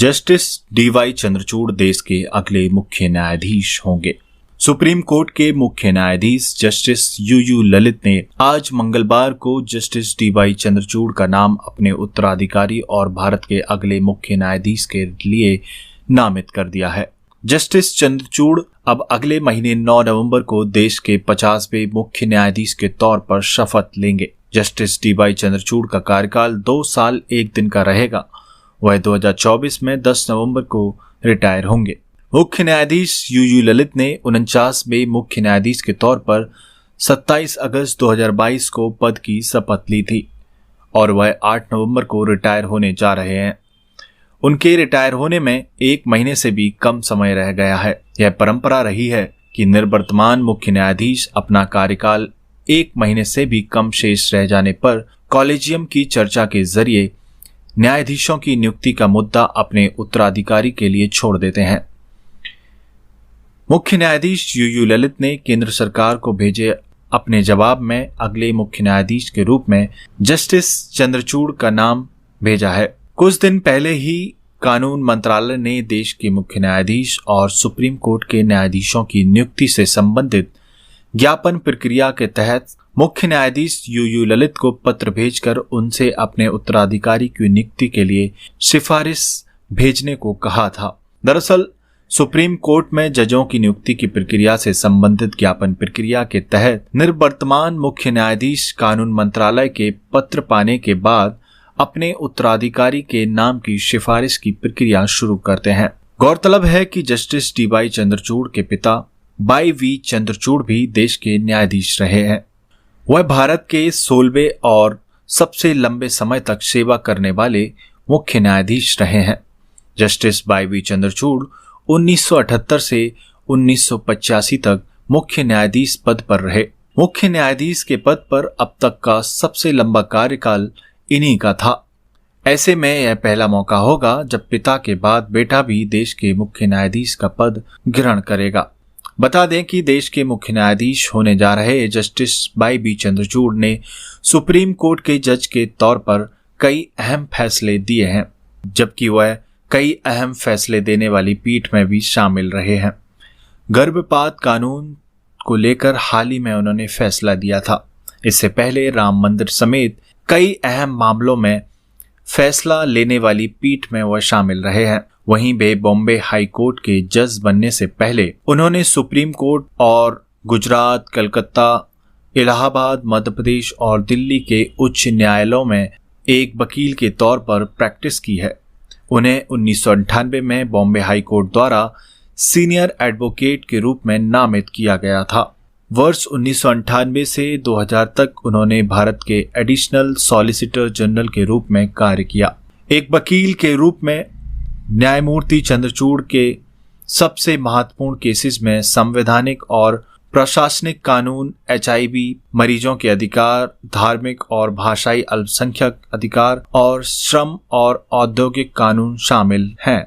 Justice D Y Chandrachud देश के अगले मुख्य न्यायाधीश होंगे। सुप्रीम कोर्ट के मुख्य न्यायाधीश जस्टिस यूयू ललित ने आज मंगलवार को जस्टिस डीवाई चंद्रचूड़ का नाम अपने उत्तराधिकारी और भारत के अगले मुख्य न्यायाधीश के लिए नामित कर दिया है। जस्टिस चंद्रचूड़ अब अगले महीने 9 नवंबर को देश के 50वें मुख्य न्यायाधीश के तौर पर शपथ लेंगे। जस्टिस डीवाई चंद्रचूड़ का कार्यकाल 2 साल 1 दिन का रहेगा। वह 2024 में 10 नवंबर को रिटायर होंगे। मुख्य न्यायाधीश यूयू ललित ने 49वें मुख्य न्यायाधीश के तौर पर 27 अगस्त 2022 को पद की शपथ ली थी और वह 8 नवंबर को रिटायर होने जा रहे हैं। उनके रिटायर होने में 1 महीने से भी कम समय रह गया है। यह परंपरा रही है कि निवर्तमान मुख्य न्यायाधीश अपना कार्यकाल 1 महीने से भी कम शेष रह जाने पर कॉलेजियम की चर्चा के जरिए न्यायाधीशों की नियुक्ति का मुद्दा अपने उत्तराधिकारी के लिए छोड़ देते हैं। मुख्य न्यायाधीश यूयू ललित ने केंद्र सरकार को भेजे अपने जवाब में अगले मुख्य न्यायाधीश के रूप में जस्टिस चंद्रचूड़ का नाम भेजा है। कुछ दिन पहले ही कानून मंत्रालय ने देश के मुख्य न्यायाधीश और सुप्रीम कोर्ट के न्यायाधीशों की नियुक्ति से संबंधित ज्ञापन प्रक्रिया के तहत मुख्य न्यायाधीश यूयू ललित को पत्र भेजकर उनसे अपने उत्तराधिकारी की नियुक्ति के लिए सिफारिश भेजने को कहा था। दरअसल सुप्रीम कोर्ट में जजों की नियुक्ति की प्रक्रिया से संबंधित ज्ञापन प्रक्रिया के तहत निवर्तमान मुख्य न्यायाधीश कानून मंत्रालय के पत्र पाने के बाद अपने उत्तराधिकारी के नाम की सिफारिश की प्रक्रिया शुरू करते हैं। गौरतलब है कि जस्टिस डीवाई चंद्रचूड़ के पिता वाई वी चंद्रचूड़ भी देश के न्यायाधीश रहे हैं। वह भारत के 16वें और सबसे लंबे समय तक सेवा करने वाले मुख्य न्यायाधीश रहे हैं। जस्टिस वाई वी चंद्रचूड़ 1978 से 1985 तक मुख्य न्यायाधीश पद पर रहे। मुख्य न्यायाधीश के पद पर अब तक का सबसे लंबा कार्यकाल इन्हीं का था। ऐसे में यह पहला मौका होगा जब पिता के बाद बेटा भी देश के मुख्य न्यायाधीश का पद ग्रहण करेगा। बता दें कि देश के मुख्य न्यायाधीश होने जा रहे जस्टिस वाई वी चंद्रचूड़ ने सुप्रीम कोर्ट के जज के तौर पर कई अहम फैसले दिए हैं, जबकि वह कई अहम फैसले देने वाली पीठ में भी शामिल रहे हैं। गर्भपात कानून को लेकर हाल ही में उन्होंने फैसला दिया था। इससे पहले राम मंदिर समेत कई अहम मामलों में फैसला लेने वाली पीठ में वह शामिल रहे हैं। वहीं वे बॉम्बे हाई कोर्ट के जज बनने से पहले उन्होंने सुप्रीम कोर्ट और गुजरात, कलकत्ता, इलाहाबाद, मध्य प्रदेश और दिल्ली के उच्च न्यायालयों में एक वकील के तौर पर प्रैक्टिस की है। उन्हें 1998 में बॉम्बे हाई कोर्ट द्वारा सीनियर एडवोकेट के रूप में नामित किया गया था। वर्ष 1998 से 2000 तक उन्होंने भारत के एडिशनल सॉलिसिटर जनरल के रूप में कार्य किया। एक वकील के रूप में न्यायमूर्ति चंद्रचूड़ के सबसे महत्वपूर्ण केसेस में संवैधानिक और प्रशासनिक कानून, HIV मरीजों के अधिकार, धार्मिक और भाषाई अल्पसंख्यक अधिकार और श्रम और औद्योगिक कानून शामिल हैं।